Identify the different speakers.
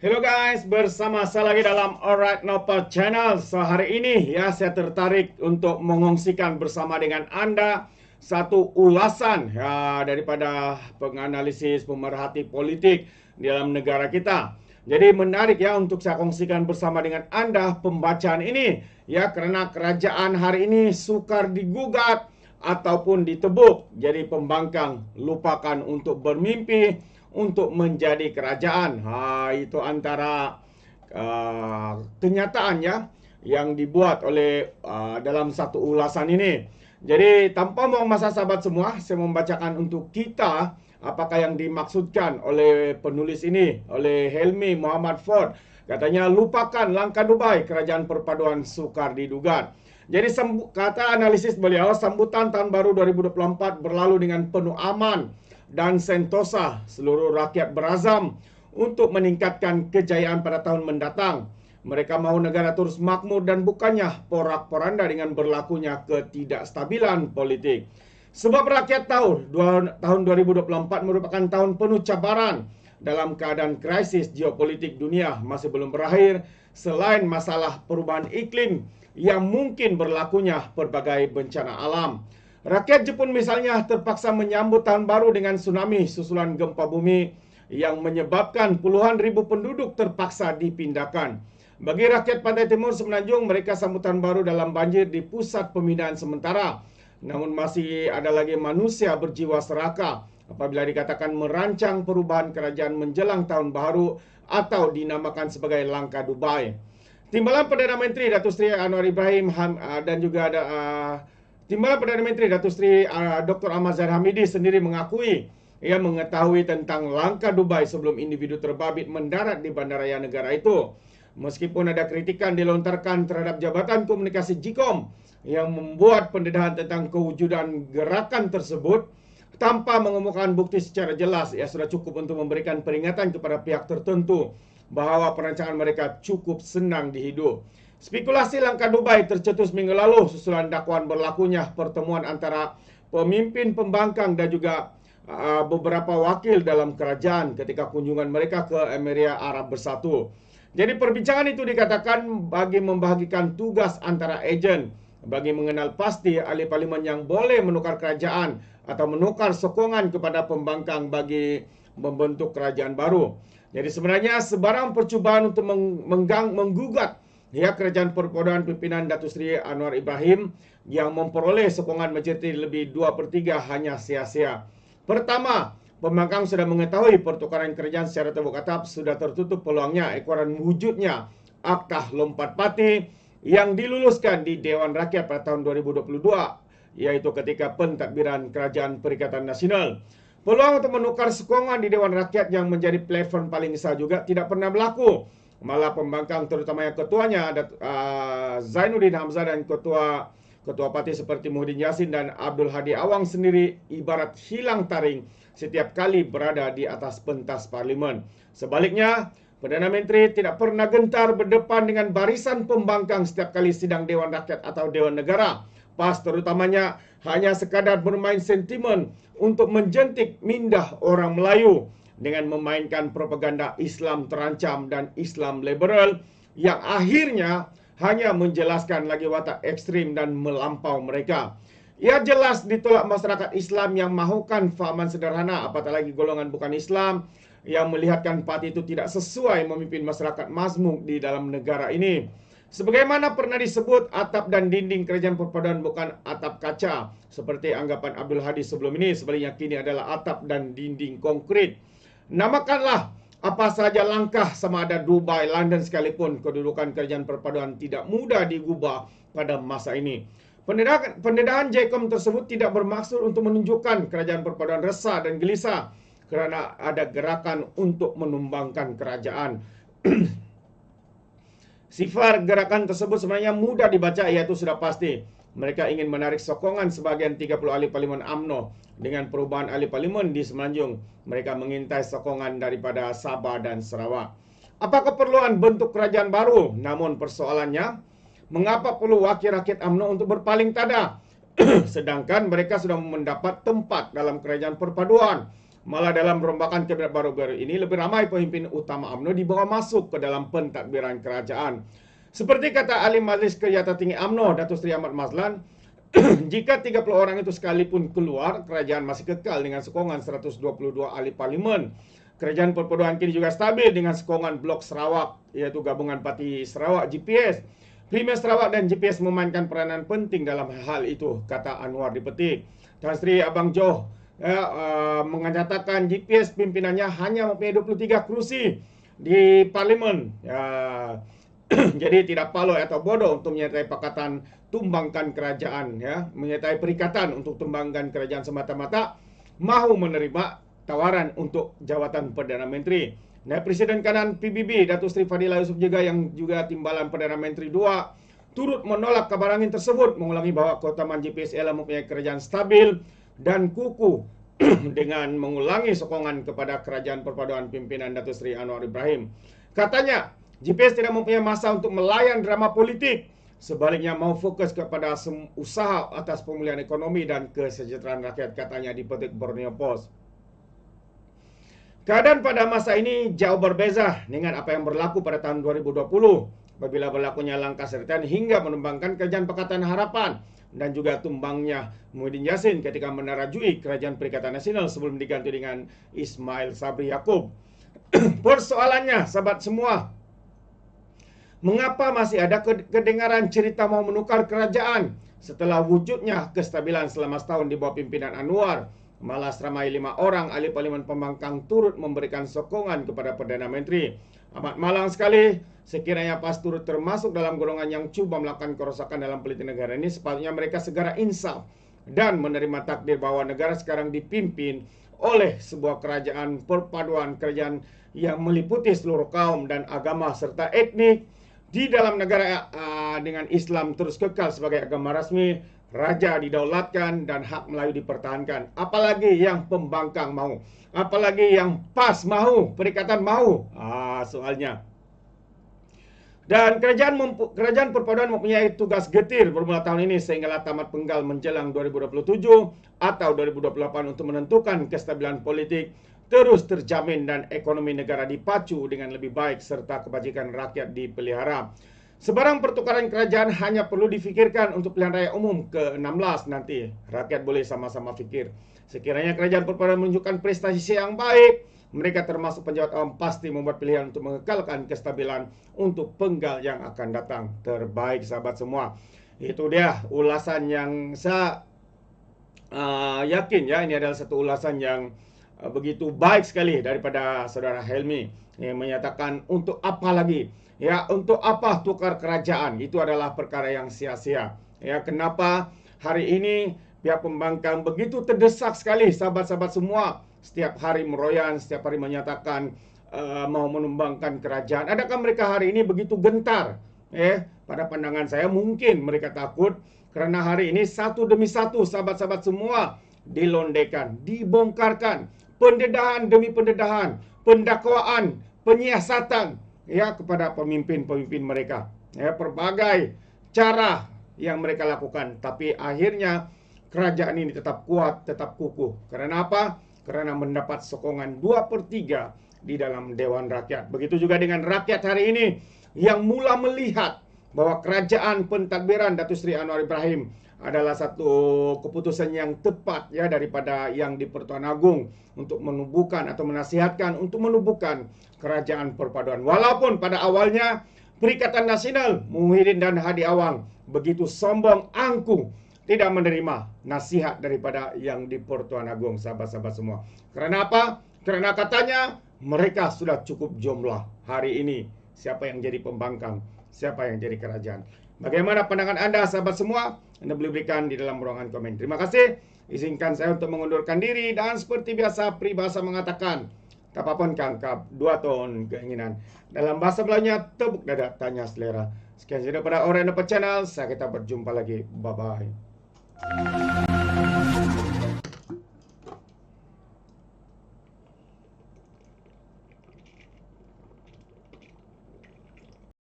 Speaker 1: Hello guys, bersama saya lagi dalam Alright Nopal Channel. So hari ini ya saya tertarik untuk mengongsikan bersama dengan Anda satu ulasan ya, daripada penganalisis pemerhati politik di dalam negara kita. Jadi menarik ya untuk saya kongsikan bersama dengan Anda pembacaan ini ya, karena kerajaan hari ini sukar digugat ataupun ditebuk. Jadi pembangkang lupakan untuk bermimpi untuk menjadi kerajaan. Itu antara kenyataan ya yang dibuat oleh dalam satu ulasan ini. Jadi tanpa buang masa sahabat semua, saya membacakan untuk kita apakah yang dimaksudkan oleh penulis ini, oleh Helmi Muhammad Ford. Katanya lupakan langkah Dubai, kerajaan perpaduan sukar digugat. Jadi kata analisis beliau, sambutan tahun baru 2024 berlalu dengan penuh aman dan sentosa. Seluruh rakyat berazam untuk meningkatkan kejayaan pada tahun mendatang. Mereka mahu negara terus makmur dan bukannya porak-poranda dengan berlakunya ketidakstabilan politik. Sebab rakyat tahu tahun 2024 merupakan tahun penuh cabaran dalam keadaan krisis geopolitik dunia masih belum berakhir, selain masalah perubahan iklim yang mungkin berlakunya berbagai bencana alam. Rakyat Jepun misalnya terpaksa menyambut tahun baru dengan tsunami susulan gempa bumi yang menyebabkan puluhan ribu penduduk terpaksa dipindahkan. Bagi rakyat Pantai Timur Semenanjung, mereka sambut tahun baru dalam banjir di pusat pemindahan sementara. Namun masih ada lagi manusia berjiwa serakah apabila dikatakan merancang perubahan kerajaan menjelang tahun baru atau dinamakan sebagai langkah Dubai. Timbalan Perdana Menteri Datuk Seri Anwar Ibrahim dan juga ada Timbalan Perdana Menteri Datuk Seri Dr. Ahmad Zahid Hamidi sendiri mengakui ia mengetahui tentang langkah Dubai sebelum individu terbabit mendarat di bandaraya negara itu. Meskipun ada kritikan dilontarkan terhadap Jabatan Komunikasi JIKOM yang membuat pendedahan tentang kewujudan gerakan tersebut tanpa mengemukakan bukti secara jelas, ia sudah cukup untuk memberikan peringatan kepada pihak tertentu bahawa perancangan mereka cukup senang dihidup. Spekulasi langkah Dubai tercetus minggu lalu susulan dakwaan berlakunya pertemuan antara pemimpin pembangkang dan juga beberapa wakil dalam kerajaan ketika kunjungan mereka ke Emirat Arab Bersatu. Jadi perbincangan itu dikatakan bagi membahagikan tugas antara ejen bagi mengenal pasti ahli parlimen yang boleh menukar kerajaan atau menukar sokongan kepada pembangkang bagi membentuk kerajaan baru. Jadi sebenarnya sebarang percubaan untuk menggugat ya kerajaan perpaduan pimpinan Datuk Seri Anwar Ibrahim yang memperoleh sokongan majoriti lebih 2/3 hanya sia-sia. Pertama, pembangkang sudah mengetahui pertukaran kerajaan secara terbuka sudah tertutup peluangnya ekoran wujudnya Akta Lompat Pati yang diluluskan di Dewan Rakyat pada tahun 2022, yaitu ketika pentadbiran Kerajaan Perikatan Nasional. Peluang untuk menukar sokongan di Dewan Rakyat yang menjadi platform paling besar juga tidak pernah berlaku. Malah pembangkang terutamanya ketuanya Zainuddin Hamzah dan ketua parti seperti Muhyiddin Yassin dan Abdul Hadi Awang sendiri ibarat hilang taring setiap kali berada di atas pentas parlimen. Sebaliknya, Perdana Menteri tidak pernah gentar berdepan dengan barisan pembangkang setiap kali sidang Dewan Rakyat atau Dewan Negara. PAS terutamanya hanya sekadar bermain sentimen untuk menjentik mindah orang Melayu dengan memainkan propaganda Islam terancam dan Islam liberal yang akhirnya hanya menjelaskan lagi watak ekstrim dan melampau mereka. Ia jelas ditolak masyarakat Islam yang mahukan fahaman sederhana, apatah lagi golongan bukan Islam yang melihatkan parti itu tidak sesuai memimpin masyarakat mazmum di dalam negara ini. Sebagaimana pernah disebut, atap dan dinding kerajaan perpaduan bukan atap kaca seperti anggapan Abdul Hadi sebelum ini, sebaliknya kini adalah atap dan dinding konkret. Namakanlah apa saja langkah, sama ada Dubai, London sekalipun, kedudukan kerajaan perpaduan tidak mudah digubah pada masa ini. Pendedahan JIKOM tersebut tidak bermaksud untuk menunjukkan kerajaan perpaduan resah dan gelisah kerana ada gerakan untuk menumbangkan kerajaan. Sifar gerakan tersebut sebenarnya mudah dibaca, iaitu sudah pasti. Mereka ingin menarik sokongan sebagian 30 ahli parlimen UMNO. Dengan perubahan ahli parlimen di Semenanjung, mereka mengintai sokongan daripada Sabah dan Sarawak. Apa keperluan bentuk kerajaan baru? Namun persoalannya, mengapa perlu wakil rakyat UMNO untuk berpaling tada? Sedangkan mereka sudah mendapat tempat dalam kerajaan perpaduan. Malah dalam perombakan kabinet baru-baru ini lebih ramai pemimpin utama UMNO dibawa masuk ke dalam pentadbiran kerajaan. Seperti kata ahli Majlis Kerja Tertinggi UMNO, Datuk Seri Ahmad Mazlan, jika 30 orang itu sekalipun keluar, kerajaan masih kekal dengan sokongan 122 ahli parlimen. Kerajaan perpaduan kini juga stabil dengan sokongan Blok Sarawak, iaitu Gabungan Parti Sarawak GPS. Premier Sarawak dan GPS memainkan peranan penting dalam hal itu, kata Anwar dipetik. Tan Sri Abang Joh mengatakan GPS pimpinannya hanya mempunyai 23 kerusi di parlimen. Jadi tidak paloi atau bodoh untuk menyertai pakatan tumbangkan kerajaan, menyertai perikatan untuk tumbangkan kerajaan semata-mata mahu menerima tawaran untuk jawatan Perdana Menteri. Presiden kanan PBB Datuk Seri Fadila Yusof juga yang juga timbalan Perdana Menteri 2 turut menolak kabar angin tersebut, mengulangi bahawa keutamaan GPS ialah mempunyai kerajaan stabil dan kukuh dengan mengulangi sokongan kepada kerajaan perpaduan pimpinan Datuk Seri Anwar Ibrahim. Katanya, GPS tidak mempunyai masa untuk melayan drama politik. Sebaliknya mau fokus kepada usaha atas pemulihan ekonomi dan kesejahteraan rakyat, katanya di petik Borneo Post. Keadaan pada masa ini jauh berbeza dengan apa yang berlaku pada tahun 2020 apabila berlakunya langkah sertan hingga menumbangkan kerajaan Pakatan Harapan dan juga tumbangnya Muhyiddin Yassin ketika menarajui Kerajaan Perikatan Nasional sebelum diganti dengan Ismail Sabri Yaakob. Persoalannya, sahabat semua, mengapa masih ada kedengaran cerita mau menukar kerajaan setelah wujudnya kestabilan selama setahun di bawah pimpinan Anwar? Malah seramai 5 orang ahli parlimen pembangkang turut memberikan sokongan kepada Perdana Menteri. Amat malang sekali, sekiranya PAS turut termasuk dalam golongan yang cuba melakukan kerosakan dalam politik negara ini, sepatutnya mereka segera insaf dan menerima takdir bahwa negara sekarang dipimpin oleh sebuah kerajaan perpaduan, kerajaan yang meliputi seluruh kaum dan agama serta etnik. Di dalam negara dengan Islam terus kekal sebagai agama rasmi, raja didaulatkan dan hak Melayu dipertahankan. Apalagi yang pembangkang mau? Apalagi yang PAS mau? Perikatan mau? Soalnya. Dan kerajaan perpaduan mempunyai tugas getir bermula tahun ini sehinggalah tamat penggal menjelang 2027 atau 2028 untuk menentukan kestabilan politik terus terjamin dan ekonomi negara dipacu dengan lebih baik serta kebajikan rakyat dipelihara. Sebarang pertukaran kerajaan hanya perlu difikirkan untuk pilihan raya umum ke-16 nanti. Rakyat boleh sama-sama fikir. Sekiranya kerajaan perpaduan menunjukkan prestasi yang baik, mereka termasuk penjabat awam pasti membuat pilihan untuk mengekalkan kestabilan untuk penggal yang akan datang. Terbaik sahabat semua. Itu dia ulasan yang saya yakin ini adalah satu ulasan yang begitu baik sekali daripada saudara Helmi yang menyatakan untuk apa lagi? Untuk apa tukar kerajaan? Itu adalah perkara yang sia-sia. Kenapa hari ini pihak pembangkang begitu terdesak sekali sahabat-sahabat semua? Setiap hari meroyan, setiap hari menyatakan mau menumbangkan kerajaan. Adakah mereka hari ini begitu gentar? Pada pandangan saya mungkin mereka takut karena hari ini satu demi satu sahabat-sahabat semua dilondekan, dibongkarkan, pendedahan demi pendedahan, pendakwaan, penyiasatan kepada pemimpin-pemimpin mereka. Berbagai cara yang mereka lakukan, tapi akhirnya kerajaan ini tetap kuat, tetap kukuh. Karena apa? Karena mendapat sokongan 2/3 di dalam Dewan Rakyat. Begitu juga dengan rakyat hari ini yang mula melihat bahwa kerajaan pentadbiran Datuk Seri Anwar Ibrahim adalah satu keputusan yang tepat daripada yang di Pertuan Agong untuk menubuhkan atau menasihatkan untuk menubuhkan kerajaan perpaduan. Walaupun pada awalnya Perikatan Nasional Muhyiddin dan Hadi Awang begitu sombong angkuh tidak menerima nasihat daripada yang di Pertuan Agong, sahabat-sahabat semua. Karena apa? Karena katanya mereka sudah cukup jumlah. Hari ini siapa yang jadi pembangkang, siapa yang jadi kerajaan. Bagaimana pandangan Anda sahabat semua? Anda boleh berikan di dalam ruangan komen. Terima kasih. Izinkan saya untuk mengundurkan diri dan seperti biasa peribahasa mengatakan, tapapun kangkap, 2 ton keinginan. Dalam bahasa Melayunya, tepuk dada, tanya selera. Sekian saja daripada Orang Dapat Channel. Saya kita berjumpa lagi. Bye-bye.